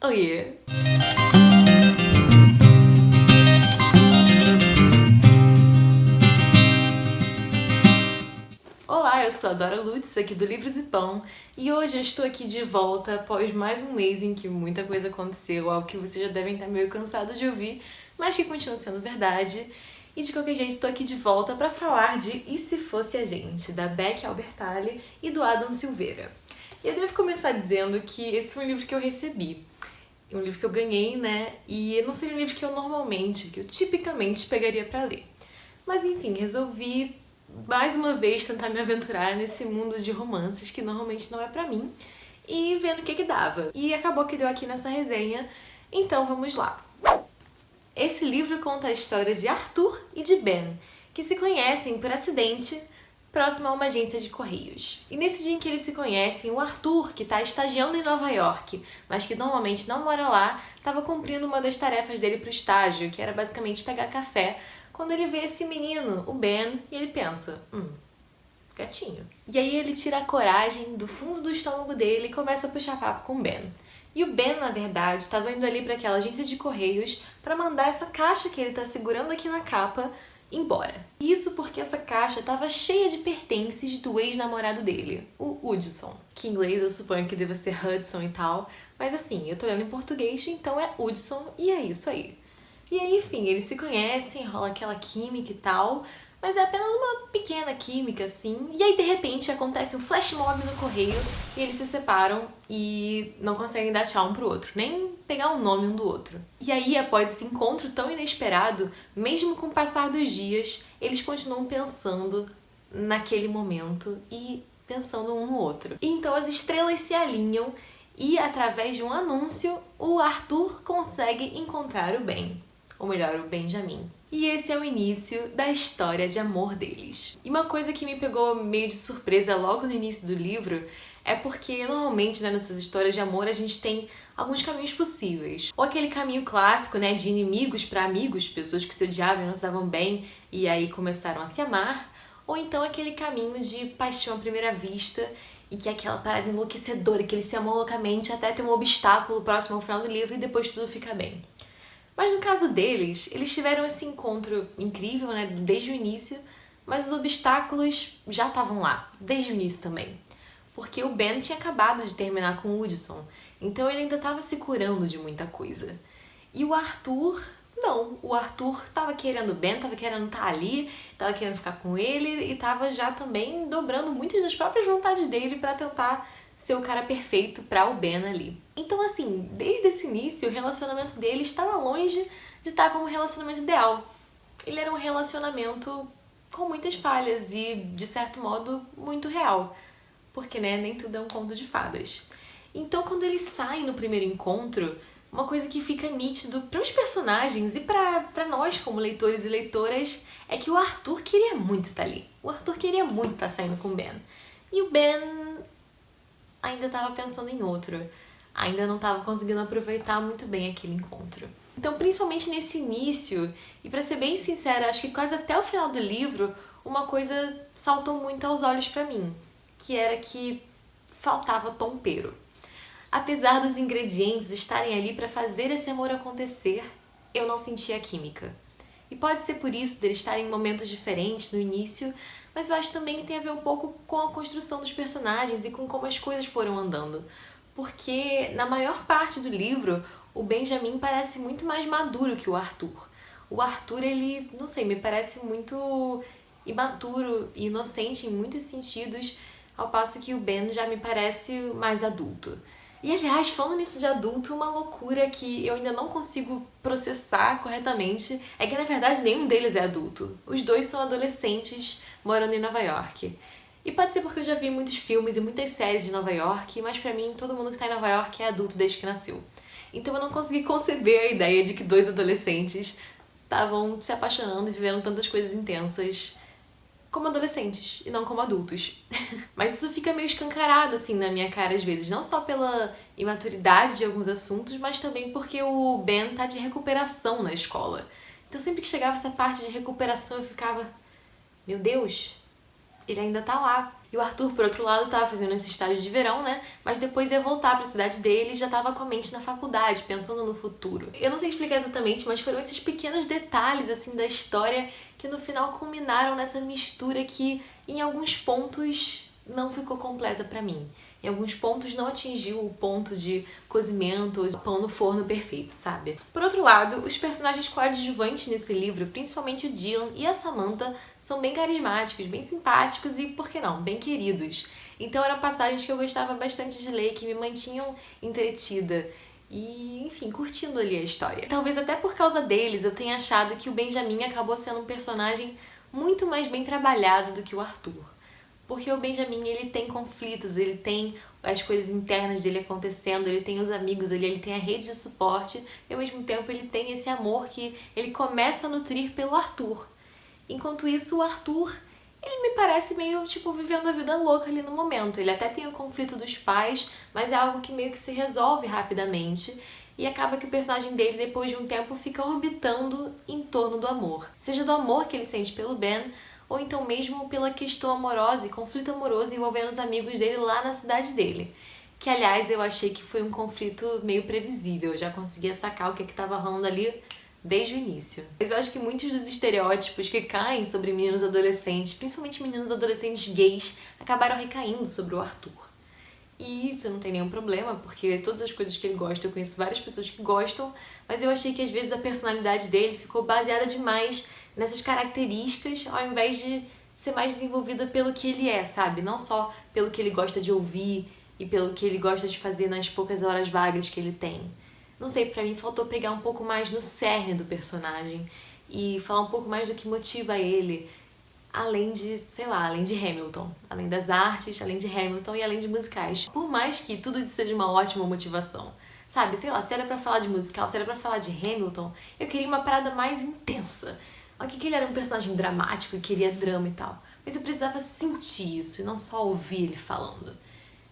Oiê! Olá, eu sou a Dora Lutz, aqui do Livros e Pão, e hoje eu estou aqui de volta após mais um mês em que muita coisa aconteceu, algo que vocês já devem estar meio cansados de ouvir, mas que continua sendo verdade. E de qualquer jeito, estou aqui de volta para falar de E Se Fosse a Gente, da Becky Albertalli e do Adam Silveira. E eu devo começar dizendo que esse foi um livro que eu recebi. Um livro que eu ganhei, né? E não seria um livro que eu tipicamente pegaria pra ler. Mas enfim, resolvi mais uma vez tentar me aventurar nesse mundo de romances que normalmente não é pra mim e vendo o que dava. E acabou que deu aqui nessa resenha, então vamos lá. Esse livro conta a história de Arthur e de Ben, que se conhecem por acidente próximo a uma agência de correios. E nesse dia em que eles se conhecem, o Arthur, que está estagiando em Nova York, mas que normalmente não mora lá, estava cumprindo uma das tarefas dele para o estágio, que era basicamente pegar café, quando ele vê esse menino, o Ben, e ele pensa, gatinho. E aí ele tira a coragem do fundo do estômago dele e começa a puxar papo com o Ben. E o Ben, na verdade, estava indo ali para aquela agência de correios para mandar essa caixa que ele está segurando aqui na capa embora. Isso porque essa caixa estava cheia de pertences do ex-namorado dele, o Hudson, que em inglês eu suponho que deva ser Hudson e tal, mas assim, eu tô lendo em português, então é Hudson e é isso aí. E aí, enfim, eles se conhecem, rola aquela química e tal, mas é apenas uma pequena química, assim. E aí, de repente, acontece um flash mob no correio e eles se separam e não conseguem dar tchau um pro outro, nem pegar o nome um do outro. E aí, após esse encontro tão inesperado, mesmo com o passar dos dias, eles continuam pensando naquele momento e pensando um no outro. E então as estrelas se alinham e, através de um anúncio, o Arthur consegue encontrar o Ben. Ou melhor, o Benjamin. E esse é o início da história de amor deles. E uma coisa que me pegou meio de surpresa logo no início do livro é porque normalmente, né, nessas histórias de amor a gente tem alguns caminhos possíveis. Ou aquele caminho clássico, né, de inimigos para amigos, pessoas que se odiavam e não se davam bem e aí começaram a se amar. Ou então aquele caminho de paixão à primeira vista e que é aquela parada enlouquecedora, que eles se amam loucamente até ter um obstáculo próximo ao final do livro e depois tudo fica bem. Mas no caso deles, eles tiveram esse encontro incrível, né, desde o início, mas os obstáculos já estavam lá, desde o início também. Porque o Ben tinha acabado de terminar com o Hudson, então ele ainda estava se curando de muita coisa. E o Arthur, não. O Arthur estava querendo o Ben, estava querendo estar ali, estava querendo ficar com ele e estava já também dobrando muitas das próprias vontades dele para tentar ser o cara perfeito para o Ben ali. Então, assim, desde esse início, o relacionamento dele estava longe de estar como um relacionamento ideal. Ele era um relacionamento com muitas falhas e, de certo modo, muito real. Porque, né, nem tudo é um conto de fadas. Então, quando eles saem no primeiro encontro, uma coisa que fica nítido para os personagens e para nós como leitores e leitoras é que o Arthur queria muito estar ali. O Arthur queria muito estar saindo com o Ben. E o Ben ainda estava pensando em outro. Ainda não estava conseguindo aproveitar muito bem aquele encontro. Então, principalmente nesse início, e para ser bem sincera, acho que quase até o final do livro, uma coisa saltou muito aos olhos para mim, que era que faltava tempero. Apesar dos ingredientes estarem ali para fazer esse amor acontecer, eu não sentia a química. E pode ser por isso deles estarem em momentos diferentes no início, mas eu acho também que tem a ver um pouco com a construção dos personagens e com como as coisas foram andando. Porque na maior parte do livro, o Benjamin parece muito mais maduro que o Arthur. O Arthur, ele, não sei, me parece muito imaturo e inocente em muitos sentidos, ao passo que o Ben já me parece mais adulto. E, aliás, falando nisso de adulto, uma loucura que eu ainda não consigo processar corretamente é que, na verdade, nenhum deles é adulto. Os dois são adolescentes morando em Nova York. E pode ser porque eu já vi muitos filmes e muitas séries de Nova York, mas pra mim, todo mundo que tá em Nova York é adulto desde que nasceu. Então eu não consegui conceber a ideia de que dois adolescentes estavam se apaixonando e vivendo tantas coisas intensas como adolescentes e não como adultos. Mas isso fica meio escancarado assim na minha cara às vezes, não só pela imaturidade de alguns assuntos, mas também porque o Ben tá de recuperação na escola. Então sempre que chegava essa parte de recuperação eu ficava, meu Deus, ele ainda tá lá. E o Arthur, por outro lado, tava fazendo esse estágio de verão, né? Mas depois ia voltar pra cidade dele e já tava com a mente na faculdade, pensando no futuro. Eu não sei explicar exatamente, mas foram esses pequenos detalhes, assim, da história que no final culminaram nessa mistura que, em alguns pontos, não ficou completa pra mim. Em alguns pontos não atingiu o ponto de cozimento, de pão no forno perfeito, sabe? Por outro lado, os personagens coadjuvantes nesse livro, principalmente o Dylan e a Samantha, são bem carismáticos, bem simpáticos e, por que não, bem queridos. Então eram passagens que eu gostava bastante de ler, que me mantinham entretida e, enfim, curtindo ali a história. Talvez até por causa deles eu tenha achado que o Benjamin acabou sendo um personagem muito mais bem trabalhado do que o Arthur. Porque o Benjamin, ele tem conflitos, ele tem as coisas internas dele acontecendo, ele tem os amigos ali, ele tem a rede de suporte e ao mesmo tempo ele tem esse amor que ele começa a nutrir pelo Arthur. Enquanto isso, o Arthur, ele me parece meio, tipo, vivendo a vida louca ali no momento. Ele até tem o conflito dos pais, mas é algo que meio que se resolve rapidamente. E acaba que o personagem dele, depois de um tempo, fica orbitando em torno do amor. Seja do amor que ele sente pelo Ben, ou então mesmo pela questão amorosa e conflito amoroso envolvendo os amigos dele lá na cidade dele. Que, aliás, eu achei que foi um conflito meio previsível. Eu já conseguia sacar o que estava rolando ali desde o início. Mas eu acho que muitos dos estereótipos que caem sobre meninos adolescentes, principalmente meninos adolescentes gays, acabaram recaindo sobre o Arthur. E isso não tem nenhum problema, porque todas as coisas que ele gosta, eu conheço várias pessoas que gostam, mas eu achei que às vezes a personalidade dele ficou baseada demais nessas características, ao invés de ser mais desenvolvida pelo que ele é, sabe? Não só pelo que ele gosta de ouvir e pelo que ele gosta de fazer nas poucas horas vagas que ele tem. Não sei, pra mim faltou pegar um pouco mais no cerne do personagem e falar um pouco mais do que motiva ele, além de, sei lá, além de Hamilton, além das artes, além de Hamilton e além de musicais. Por mais que tudo isso seja uma ótima motivação, sabe? Sei lá, se era pra falar de musical, se era pra falar de Hamilton, eu queria uma parada mais intensa. Ok, que ele era um personagem dramático e queria drama e tal, mas eu precisava sentir isso e não só ouvir ele falando.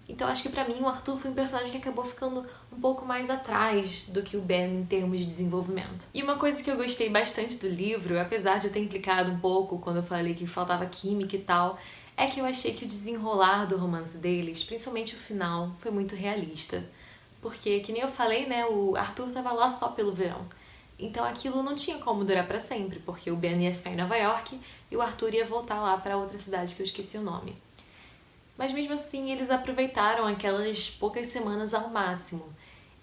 Então acho que pra mim o Arthur foi um personagem que acabou ficando um pouco mais atrás do que o Ben em termos de desenvolvimento. E uma coisa que eu gostei bastante do livro, apesar de eu ter implicado um pouco quando eu falei que faltava química e tal, é que eu achei que o desenrolar do romance deles, principalmente o final, foi muito realista. Porque, que nem eu falei, né, o Arthur tava lá só pelo verão. Então aquilo não tinha como durar pra sempre, porque o Ben ia ficar em Nova York e o Arthur ia voltar lá pra outra cidade que eu esqueci o nome. Mas mesmo assim eles aproveitaram aquelas poucas semanas ao máximo.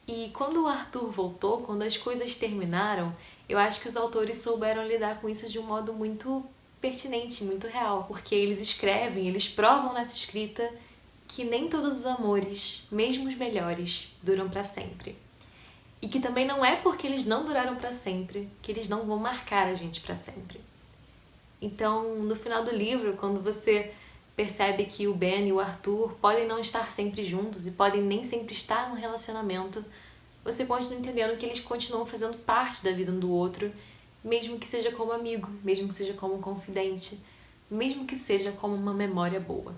E quando o Arthur voltou, quando as coisas terminaram, eu acho que os autores souberam lidar com isso de um modo muito pertinente, muito real. Porque eles escrevem, eles provam nessa escrita que nem todos os amores, mesmo os melhores, duram pra sempre. E que também não é porque eles não duraram pra sempre que eles não vão marcar a gente pra sempre. Então, no final do livro, quando você percebe que o Ben e o Arthur podem não estar sempre juntos e podem nem sempre estar no relacionamento, você continua entendendo que eles continuam fazendo parte da vida um do outro, mesmo que seja como amigo, mesmo que seja como um confidente, mesmo que seja como uma memória boa.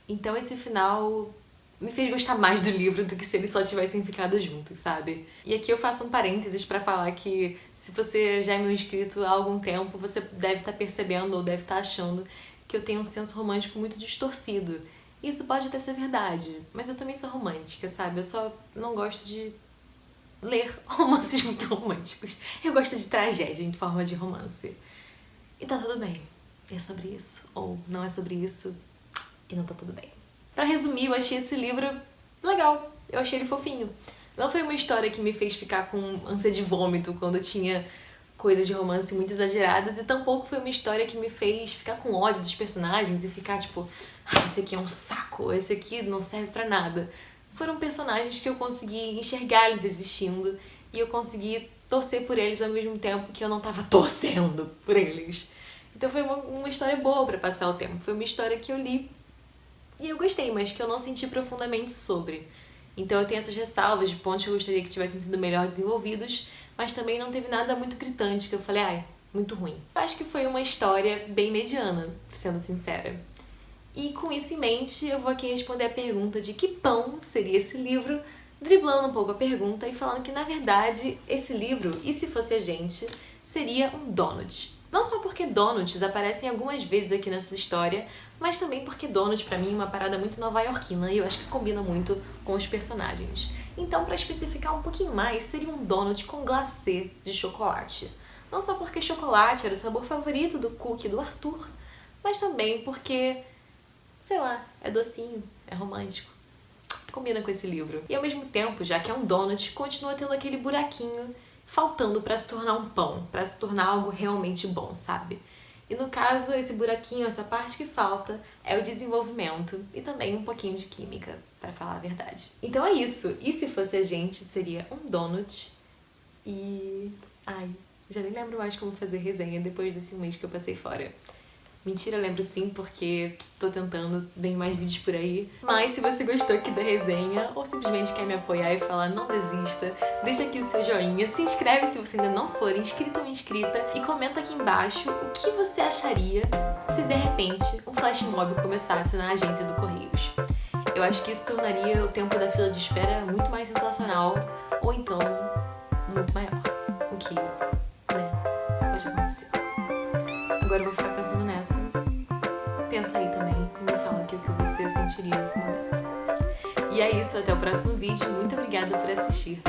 Então esse final me fez gostar mais do livro do que se eles só tivessem ficado juntos, sabe? E aqui eu faço um parênteses pra falar que se você já é meu inscrito há algum tempo, você deve estar percebendo ou deve estar achando que eu tenho um senso romântico muito distorcido. Isso pode até ser verdade, mas eu também sou romântica, sabe? Eu só não gosto de ler romances muito românticos. Eu gosto de tragédia em forma de romance. E tá tudo bem. É sobre isso, ou não é sobre isso, e não tá tudo bem. Pra resumir, eu achei esse livro legal. Eu achei ele fofinho. Não foi uma história que me fez ficar com ânsia de vômito quando tinha coisas de romance muito exageradas, e tampouco foi uma história que me fez ficar com ódio dos personagens e ficar tipo, esse aqui é um saco, esse aqui não serve pra nada. Foram personagens que eu consegui enxergar eles existindo e eu consegui torcer por eles ao mesmo tempo que eu não tava torcendo por eles. Então foi uma história boa pra passar o tempo. Foi uma história que eu li e eu gostei, mas que eu não senti profundamente sobre. Então eu tenho essas ressalvas de pontos que eu gostaria que tivessem sido melhor desenvolvidos, mas também não teve nada muito gritante que eu falei, ai, muito ruim. Eu acho que foi uma história bem mediana, sendo sincera. E com isso em mente, eu vou aqui responder a pergunta de que pão seria esse livro, driblando um pouco a pergunta e falando que, na verdade, esse livro, e se fosse a gente, seria um donut. Não só porque donuts aparecem algumas vezes aqui nessa história, mas também porque donut pra mim é uma parada muito nova-iorquina e eu acho que combina muito com os personagens. Então, pra especificar um pouquinho mais, seria um donut com glacê de chocolate. Não só porque chocolate era o sabor favorito do cookie do Arthur, mas também porque, sei lá, é docinho, é romântico. Combina com esse livro. E ao mesmo tempo, já que é um donut, continua tendo aquele buraquinho faltando pra se tornar um pão, pra se tornar algo realmente bom, sabe? E no caso, esse buraquinho, essa parte que falta, é o desenvolvimento e também um pouquinho de química, pra falar a verdade. Então é isso. E se fosse a gente, seria um donut e... ai, já nem lembro mais como fazer resenha depois desse mês que eu passei fora. Mentira, lembro sim, porque tô tentando, vem mais vídeos por aí. Mas se você gostou aqui da resenha, ou simplesmente quer me apoiar e falar não desista, deixa aqui o seu joinha, se inscreve se você ainda não for inscrito ou inscrita e comenta aqui embaixo o que você acharia se de repente um flash mob começasse na agência do Correios. Eu acho que isso tornaria o tempo da fila de espera muito mais sensacional, ou então muito maior. O que, né, pode acontecer. Agora eu vou ficar pensando nessa. Pensa aí também e me fala aqui o que você sentiria nesse momento. E é isso, até o próximo vídeo. Muito obrigada por assistir.